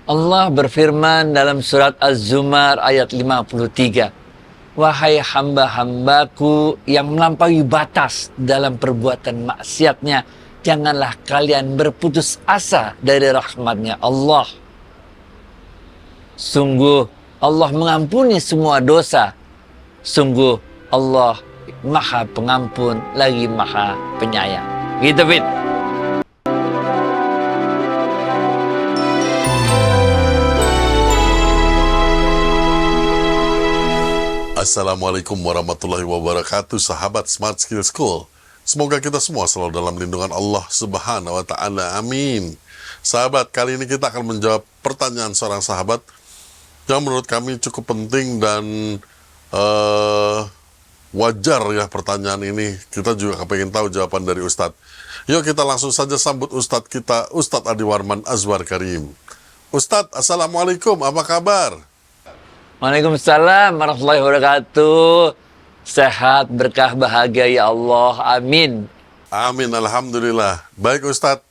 Allah berfirman dalam surat Az-Zumar ayat 53, "Wahai hamba-hambaku yang melampaui batas dalam perbuatan maksiatnya, janganlah kalian berputus asa dari rahmatnya Allah. Sungguh Allah mengampuni semua dosa. Sungguh Allah Maha Pengampun lagi Maha Penyayang." Gitu, Fit. Assalamualaikum warahmatullahi wabarakatuh, sahabat Smart Skill School. Semoga kita semua selalu dalam lindungan Allah Subhanahu wa Ta'ala. Amin. Sahabat, kali ini kita akan menjawab pertanyaan seorang sahabat yang menurut kami cukup penting dan wajar ya pertanyaan ini. Kita juga kepengen tahu jawaban dari Ustadz. Yuk kita langsung saja sambut Ustadz kita, Ustadz Adi Warman Azwar Karim. Ustadz, Assalamualaikum, apa kabar? Waalaikumsalam warahmatullahi wabarakatuh. Sehat, berkah, bahagia ya Allah. Amin. Amin, alhamdulillah. Baik Ustadz,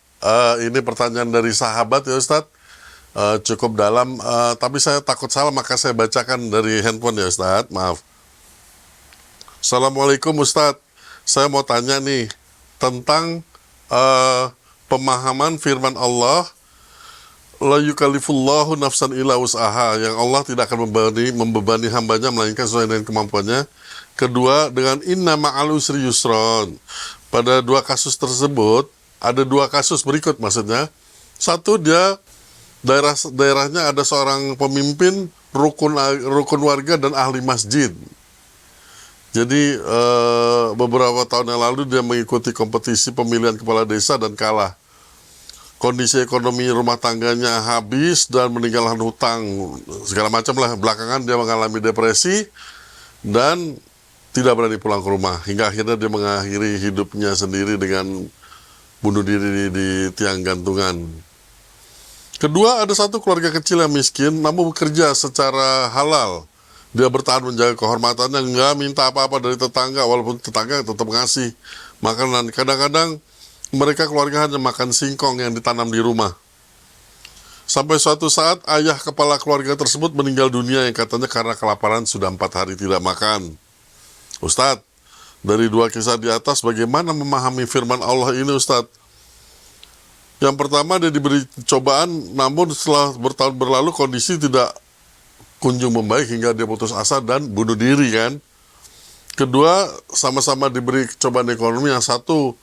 ini pertanyaan dari sahabat ya Ustadz. Cukup dalam, tapi saya takut salah maka saya bacakan dari handphone ya Ustadz. Maaf. Assalamualaikum Ustadz. Saya mau tanya nih tentang pemahaman firman Allah, la yukallifullahu nafsan illa wus'aha, yang Allah tidak akan membebani hambanya melainkan sesuai dengan kemampuannya. Kedua, dengan inna ma'al usri yusron. Pada dua kasus tersebut, ada dua kasus berikut maksudnya. Satu, dia daerahnya ada seorang pemimpin rukun warga dan ahli masjid. Jadi beberapa tahun yang lalu dia mengikuti kompetisi pemilihan kepala desa dan kalah. Kondisi ekonomi rumah tangganya habis dan meninggalkan hutang segala macam lah. Belakangan dia mengalami depresi dan tidak berani pulang ke rumah, hingga akhirnya dia mengakhiri hidupnya sendiri dengan bunuh diri di tiang gantungan. Kedua, ada satu keluarga kecil yang miskin namun bekerja secara halal. Dia bertahan menjaga kehormatannya, nggak minta apa-apa dari tetangga, walaupun tetangga tetap ngasih makanan. Kadang-kadang mereka keluarga hanya makan singkong yang ditanam di rumah. Sampai suatu saat ayah kepala keluarga tersebut meninggal dunia yang katanya karena kelaparan sudah 4 hari tidak makan. Ustadz, dari dua kisah di atas bagaimana memahami firman Allah ini Ustadz? Yang pertama, dia diberi cobaan namun setelah bertahun berlalu kondisi tidak kunjung membaik hingga dia putus asa dan bunuh diri kan. Kedua, sama-sama diberi cobaan ekonomi, yang satu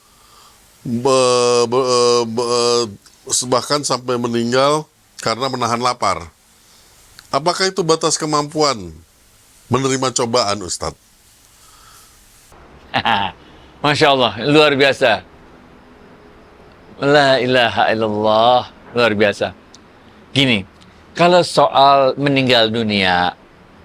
bahkan sampai meninggal karena menahan lapar. Apakah itu batas kemampuan menerima cobaan, Ustadz? Masya Allah, luar biasa. La ilaha illallah, luar biasa. Gini, kalau soal meninggal dunia,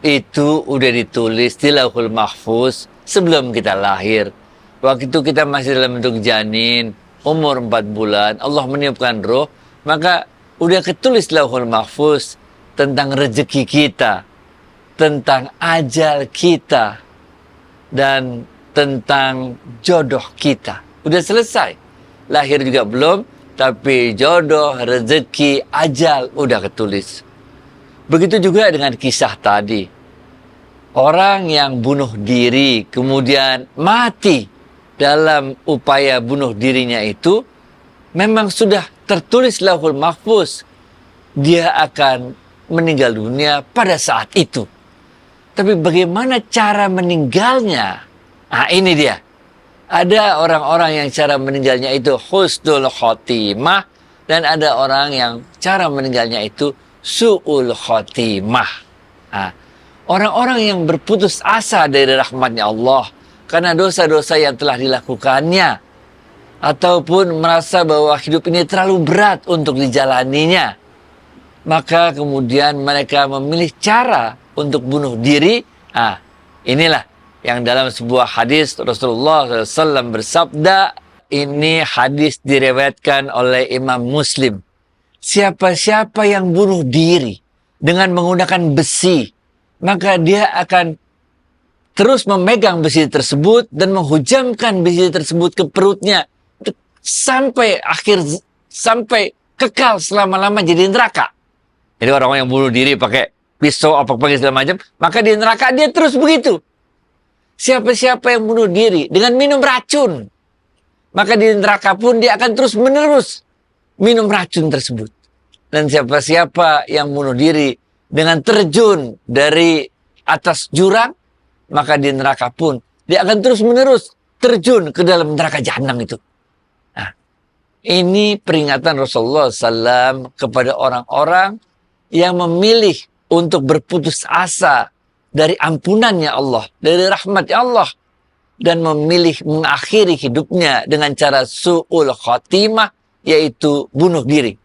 itu udah ditulis di Lauhul Mahfuz sebelum kita lahir. Waktu itu kita masih dalam bentuk janin, umur 4 bulan, Allah meniupkan roh, maka udah ketulis Lauhul Mahfuz tentang rezeki kita, tentang ajal kita, dan tentang jodoh kita. Udah selesai. Lahir juga belum, tapi jodoh, rezeki, ajal udah ketulis. Begitu juga dengan kisah tadi. Orang yang bunuh diri kemudian mati dalam upaya bunuh dirinya itu memang sudah tertulis Lauhul Mahfuz. Dia akan meninggal dunia pada saat itu. Tapi bagaimana cara meninggalnya? Nah ini dia. Ada orang-orang yang cara meninggalnya itu husnul khotimah, dan ada orang yang cara meninggalnya itu su'ul khotimah. Nah, orang-orang yang berputus asa dari rahmatnya Allah karena dosa-dosa yang telah dilakukannya, ataupun merasa bahwa hidup ini terlalu berat untuk dijalaninya, maka kemudian mereka memilih cara untuk bunuh diri. Nah, inilah yang dalam sebuah hadis Rasulullah SAW bersabda, ini hadis diriwayatkan oleh Imam Muslim. Siapa-siapa yang bunuh diri dengan menggunakan besi, maka dia akan terus memegang besi tersebut dan menghujamkan besi tersebut ke perutnya sampai kekal selama-lama jadi neraka. Jadi orang yang bunuh diri pakai pisau apa pakai segala macam, maka di neraka dia terus begitu. Siapa-siapa yang bunuh diri dengan minum racun, maka di neraka pun dia akan terus menerus minum racun tersebut. Dan siapa-siapa yang bunuh diri dengan terjun dari atas jurang, maka di neraka pun dia akan terus menerus terjun ke dalam neraka jahanam itu. Nah, ini peringatan Rasulullah SAW kepada orang-orang yang memilih untuk berputus asa dari ampunannya Allah, dari rahmatnya Allah, dan memilih mengakhiri hidupnya dengan cara su'ul khotimah, yaitu bunuh diri.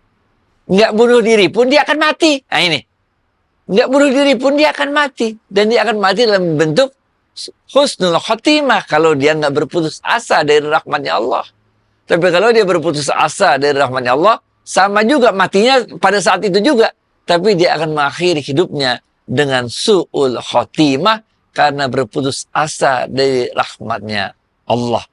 Nggak bunuh diri pun dia akan mati. Nah ini. Nggak bunuh diri pun dia akan mati. Dan dia akan mati dalam bentuk husnul khotimah kalau dia nggak berputus asa dari rahmatnya Allah. Tapi kalau dia berputus asa dari rahmatnya Allah, sama juga matinya pada saat itu juga. Tapi dia akan mengakhiri hidupnya dengan su'ul khotimah karena berputus asa dari rahmatnya Allah.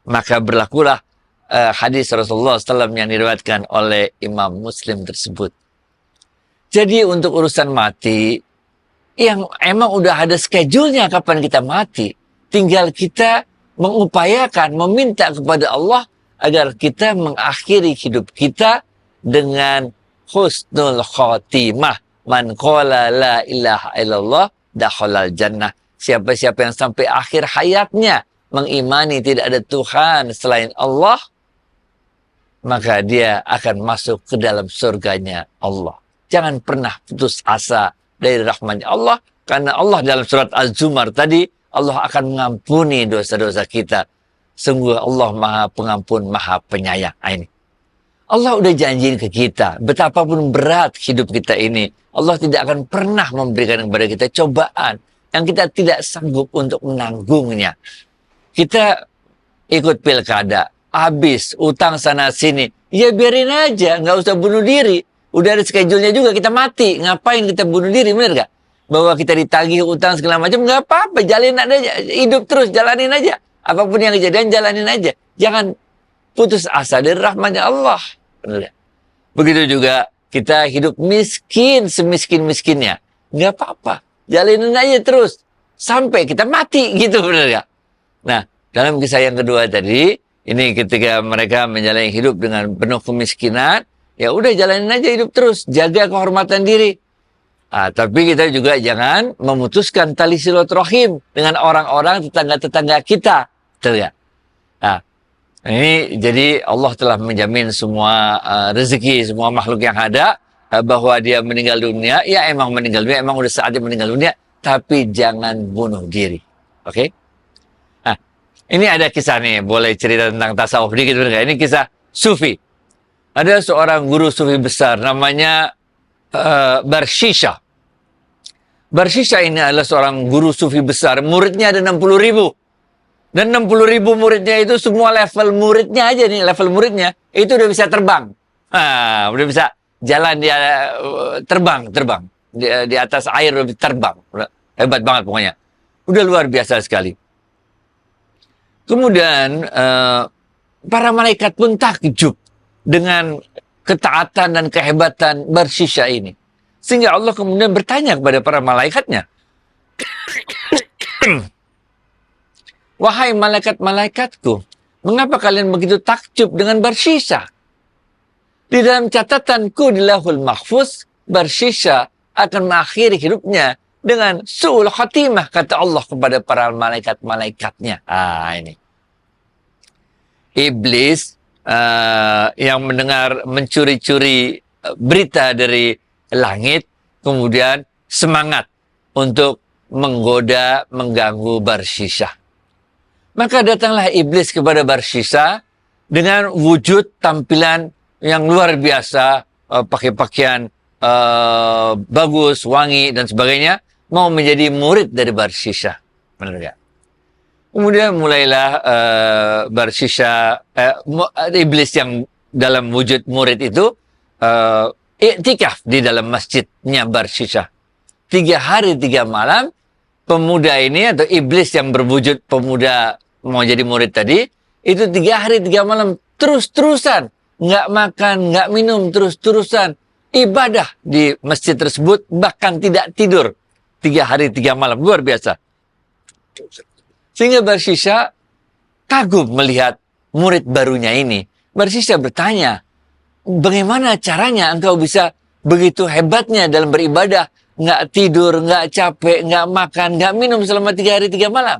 Maka berlakulah hadis Rasulullah SAW yang diriwayatkan oleh Imam Muslim tersebut. Jadi untuk urusan mati, yang emang udah ada schedule-nya kapan kita mati. Tinggal kita mengupayakan, meminta kepada Allah agar kita mengakhiri hidup kita dengan husnul khotimah. Man qala la ilaha illallah dakhalal jannah. Siapa-siapa yang sampai akhir hayatnya mengimani tidak ada Tuhan selain Allah, maka dia akan masuk ke dalam surganya Allah. Jangan pernah putus asa dari rahmatnya Allah, karena Allah dalam surat Az-Zumar tadi, Allah akan mengampuni dosa-dosa kita. Sungguh Allah Maha Pengampun, Maha Penyayang. Ini Allah udah janjiin ke kita, betapapun berat hidup kita ini, Allah tidak akan pernah memberikan kepada kita cobaan yang kita tidak sanggup untuk menanggungnya. Kita ikut pilkada, habis utang sana sini, ya biarin aja, nggak usah bunuh diri. Udah ada schedule-nya juga, kita mati. Ngapain kita bunuh diri, bener gak? Bahwa kita ditagih utang segala macam, nggak apa-apa, jalanin aja, hidup terus, jalanin aja. Apapun yang kejadian, jalanin aja. Jangan putus asa dari rahmatnya Allah. Bener gak? Begitu juga kita hidup miskin, semiskin-miskinnya. Nggak apa-apa, jalanin aja terus. Sampai kita mati, gitu, bener gak? Nah, dalam kisah yang kedua tadi, ini ketika mereka menjalani hidup dengan penuh kemiskinan, ya udah jalanin aja hidup terus, jaga kehormatan diri. Tapi kita juga jangan memutuskan tali silaturahim dengan orang-orang tetangga-tetangga kita, betul ya? Nah, ini jadi Allah telah menjamin semua rezeki semua makhluk yang ada, bahwa dia meninggal dunia, ya emang meninggal dunia, emang udah saatnya meninggal dunia, tapi jangan bunuh diri, oke? Nah, ini ada kisah nih, boleh cerita tentang tasawuf dikit, bener gak? Ini kisah Sufi. Ada seorang guru Sufi besar namanya Barshisha. Barshisha ini adalah seorang guru Sufi besar. Muridnya ada 60.000. Dan 60.000 muridnya itu semua level muridnya aja nih. Level muridnya itu udah bisa terbang. Udah bisa jalan, dia terbang. Di atas air udah terbang. Udah hebat banget pokoknya. Udah luar biasa sekali. Kemudian para malaikat pun takjub dengan ketaatan dan kehebatan Barshisha ini. Sehingga Allah kemudian bertanya kepada para malaikatnya, wahai malaikat-malaikatku, mengapa kalian begitu takjub dengan Barshisha? Di dalam catatanku di Lauhul Mahfuz, Barshisha akan mengakhiri hidupnya dengan su'ul khatimah, kata Allah kepada para malaikat-malaikatnya. Ini. Iblis yang mendengar mencuri-curi berita dari langit, kemudian semangat untuk menggoda, mengganggu Barshisha. Maka datanglah iblis kepada Barshisha dengan wujud tampilan yang luar biasa, pakai pakaian bagus, wangi, dan sebagainya, mau menjadi murid dari Barshisha. Benar gak? Kemudian mulailah Barshisha, iblis yang dalam wujud murid itu iktikaf di dalam masjidnya Barshisha. 3 hari 3 malam, pemuda ini atau iblis yang berwujud pemuda mau jadi murid tadi, itu 3 hari 3 malam terus-terusan, nggak makan, nggak minum, terus-terusan ibadah di masjid tersebut, bahkan tidak tidur 3 hari 3 malam. Luar biasa. Sehingga Barsisha kagum melihat murid barunya ini. Barsisha bertanya, bagaimana caranya engkau bisa begitu hebatnya dalam beribadah, nggak tidur, nggak capek, nggak makan, nggak minum selama 3 hari 3 malam?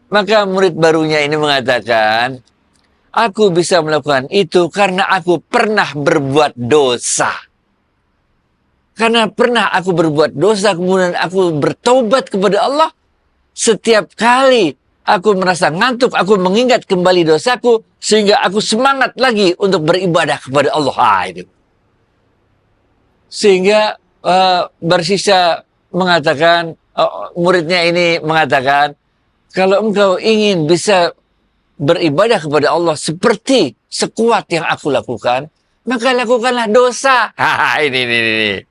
Maka murid barunya ini mengatakan, aku bisa melakukan itu karena aku pernah berbuat dosa. Karena pernah aku berbuat dosa, kemudian aku bertobat kepada Allah. Setiap kali aku merasa ngantuk, aku mengingat kembali dosaku, sehingga aku semangat lagi untuk beribadah kepada Allah. Itu. Sehingga Barsisha mengatakan, muridnya ini mengatakan, kalau engkau ingin bisa beribadah kepada Allah seperti sekuat yang aku lakukan, maka lakukanlah dosa. Ini.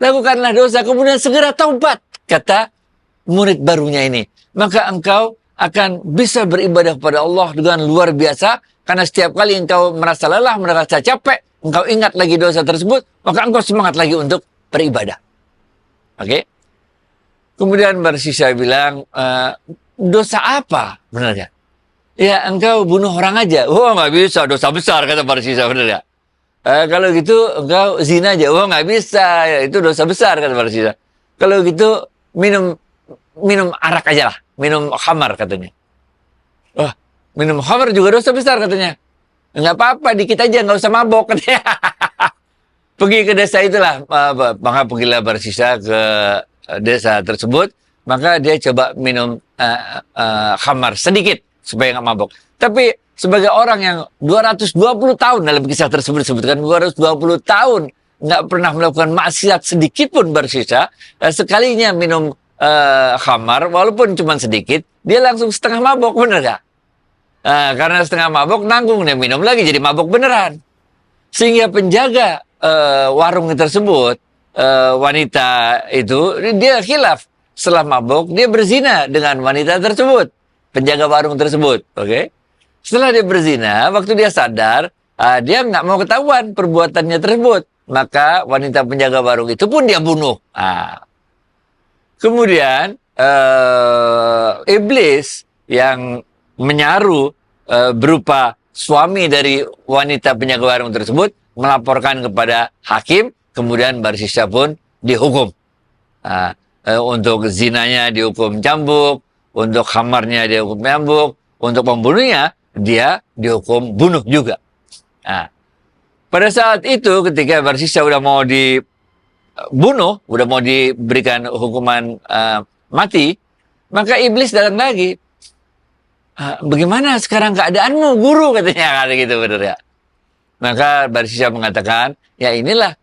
Lakukanlah dosa, kemudian segera taubat, kata murid barunya ini. Maka engkau akan bisa beribadah kepada Allah dengan luar biasa, karena setiap kali engkau merasa lelah, merasa capek, engkau ingat lagi dosa tersebut, maka engkau semangat lagi untuk beribadah. Oke? Kemudian Barsisha bilang, dosa apa? Benar ya? Ya, engkau bunuh orang aja. Oh, nggak bisa, dosa besar, kata Barsisha. Benar ya? Kalau gitu, engkau zina aja. Oh, nggak bisa, ya, itu dosa besar, kata Barsisha. Kalau gitu, minum arak aja lah. Minum khamar, katanya. Wah, minum khamar juga dosa besar, katanya. Nggak apa-apa, dikit aja, nggak usah mabok, katanya. Pergi ke desa itulah. Maka pergilah Barsisha ke desa tersebut. Maka dia coba minum khamar sedikit supaya nggak mabok. Tapi sebagai orang yang 220 tahun dalam kisah tersebut disebutkan 220 tahun nggak pernah melakukan maksiat sedikit pun Barsisha, sekalinya minum khamar walaupun cuma sedikit, dia langsung setengah mabok, bener gak? Karena setengah mabok nanggung dia minum lagi jadi mabok beneran. Sehingga penjaga warung tersebut, wanita itu, dia khilaf. Setelah mabok, dia berzina dengan wanita tersebut. Penjaga warung tersebut. Oke? Setelah dia berzina, waktu dia sadar, dia nggak mau ketahuan perbuatannya tersebut. Maka wanita penjaga warung itu pun dia bunuh. Kemudian, iblis yang menyaru berupa suami dari wanita penjaga warung tersebut melaporkan kepada hakim, kemudian Barsisha pun dihukum. Untuk zinanya dihukum cambuk, untuk khamarnya dihukum cambuk, untuk pembunuhnya dia dihukum bunuh juga. Pada saat itu ketika Barsisha udah mau dibunuh, udah mau diberikan hukuman mati, maka iblis datang lagi. Bagaimana sekarang keadaanmu, guru, katanya, kata gitu, benar ya. Maka Barsisha mengatakan, ya inilah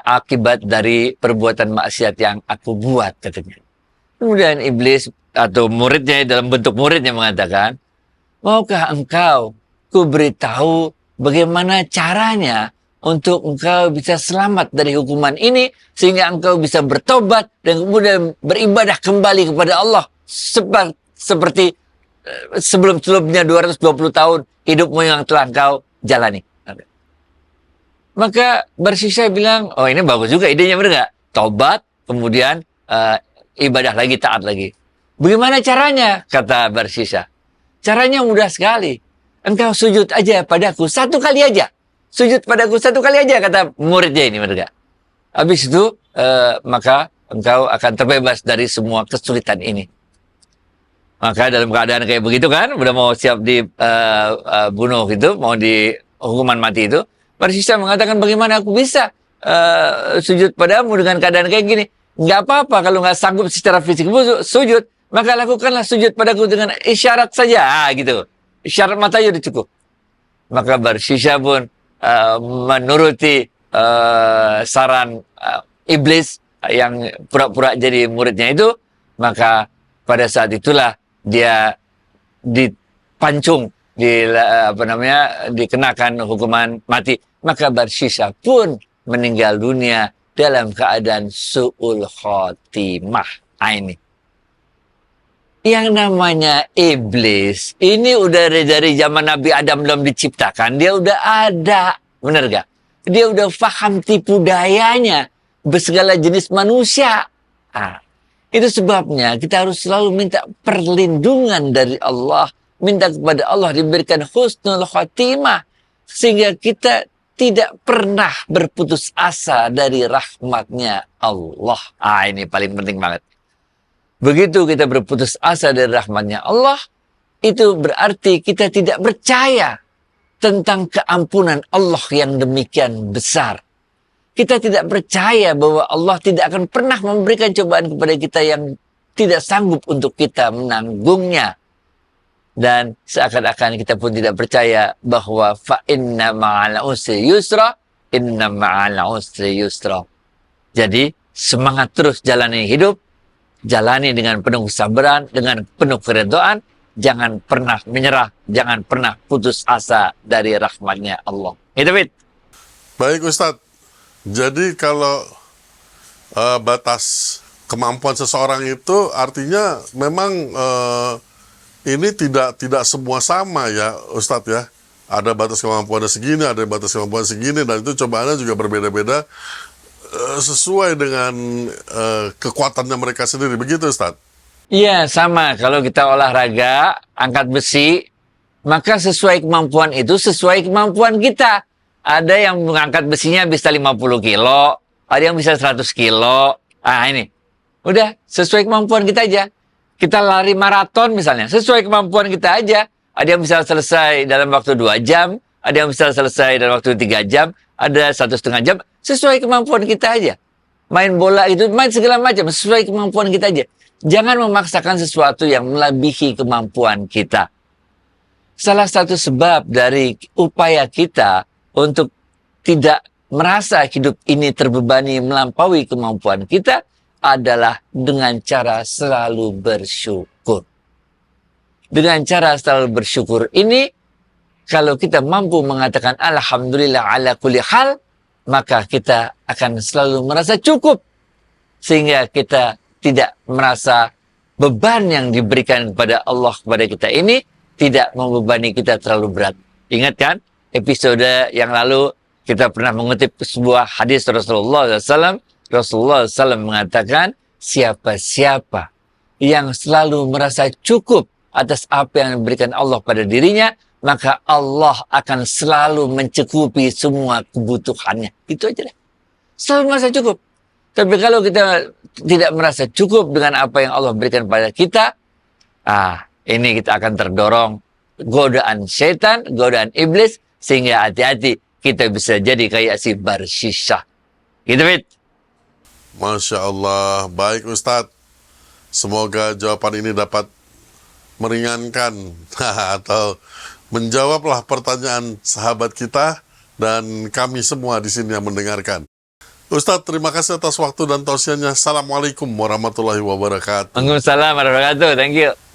akibat dari perbuatan maksiat yang aku buat, katanya. Kemudian iblis atau muridnya dalam bentuk muridnya mengatakan, maukah engkau ku beritahu bagaimana caranya untuk engkau bisa selamat dari hukuman ini sehingga engkau bisa bertobat dan kemudian beribadah kembali kepada Allah seperti sebelum-sebelumnya 220 tahun hidupmu yang telah engkau jalani. Maka Barsisha bilang, oh ini bagus juga idenya, benar nggak? Tobat, kemudian ibadah lagi, taat lagi. Bagaimana caranya? Kata Barsisha. Caranya mudah sekali. Engkau sujud aja padaku 1 kali aja. Sujud padaku 1 kali aja, kata muridnya ini, benar nggak? Habis itu, maka engkau akan terbebas dari semua kesulitan ini. Maka dalam keadaan kayak begitu kan, udah mau siap dibunuh gitu, mau di hukuman mati itu, Barsisha mengatakan, bagaimana aku bisa sujud padamu dengan keadaan kayak gini? Nggak apa-apa kalau nggak sanggup secara fisik sujud, maka lakukanlah sujud padaku dengan isyarat saja, gitu. Isyarat mata aja udah cukup. Maka Barsisha pun menuruti saran iblis yang pura-pura jadi muridnya itu, maka pada saat itulah dia dipancung, dikenakan hukuman mati. Maka Barsisha pun meninggal dunia dalam keadaan su'ul khotimah. Ini. Yang namanya iblis, ini udah dari zaman Nabi Adam belum diciptakan, dia udah ada. Bener gak? Dia udah paham tipu dayanya bersegala jenis manusia. Ah, itu sebabnya kita harus selalu minta perlindungan dari Allah. Minta kepada Allah diberikan husnul khatimah. Sehingga kita tidak pernah berputus asa dari rahmatnya Allah. Ah, ini paling penting banget. Begitu kita berputus asa dari rahmatnya Allah, itu berarti kita tidak percaya tentang keampunan Allah yang demikian besar. Kita tidak percaya bahwa Allah tidak akan pernah memberikan cobaan kepada kita yang tidak sanggup untuk kita menanggungnya. Dan seakan-akan kita pun tidak percaya bahwa fa inna ma'al usri yusra, inna ma'al usri yusra. Jadi semangat terus jalani hidup, jalani dengan penuh kesabaran, dengan penuh keridhaan, jangan pernah menyerah, jangan pernah putus asa dari rahmatnya Allah. Itu, Fit. Baik Ustadz, jadi kalau batas kemampuan seseorang itu artinya memang ini tidak semua sama ya Ustadz ya. Ada batas kemampuannya segini, ada batas kemampuan segini, dan itu cobaannya juga berbeda-beda sesuai dengan kekuatannya mereka sendiri. Begitu Ustadz? Iya, sama. Kalau kita olahraga, angkat besi, maka sesuai kemampuan itu, sesuai kemampuan kita. Ada yang mengangkat besinya bisa 50 kilo, ada yang bisa 100 kilo. Ah, ini. Udah, sesuai kemampuan kita aja. Kita lari maraton misalnya, sesuai kemampuan kita aja. Ada yang bisa selesai dalam waktu 2 jam, ada yang bisa selesai dalam waktu 3 jam, ada 1,5 jam, sesuai kemampuan kita aja. Main bola itu, main segala macam, sesuai kemampuan kita aja. Jangan memaksakan sesuatu yang melebihi kemampuan kita. Salah satu sebab dari upaya kita untuk tidak merasa hidup ini terbebani melampaui kemampuan kita adalah dengan cara selalu bersyukur. Dengan cara selalu bersyukur ini, kalau kita mampu mengatakan alhamdulillah ala kulli hal, maka kita akan selalu merasa cukup. Sehingga kita tidak merasa beban yang diberikan kepada Allah kepada kita ini tidak membebani kita terlalu berat. Ingat kan episode yang lalu kita pernah mengutip sebuah hadis Rasulullah SAW. Rasulullah SAW mengatakan, siapa-siapa yang selalu merasa cukup atas apa yang diberikan Allah pada dirinya, maka Allah akan selalu mencukupi semua kebutuhannya. Itu aja deh. Selalu merasa cukup. Tapi kalau kita tidak merasa cukup dengan apa yang Allah berikan pada kita, ini kita akan terdorong godaan setan, godaan iblis, sehingga hati-hati kita bisa jadi kayak si Barsisah. Gitu, Fit. Masya Allah, baik Ustadz. Semoga jawaban ini dapat meringankan atau menjawablah pertanyaan sahabat kita dan kami semua di sini yang mendengarkan. Ustadz, terima kasih atas waktu dan tausiahnya. Assalamualaikum warahmatullahi wabarakatuh. Waalaikumsalam warahmatullahi wabarakatuh. Thank you.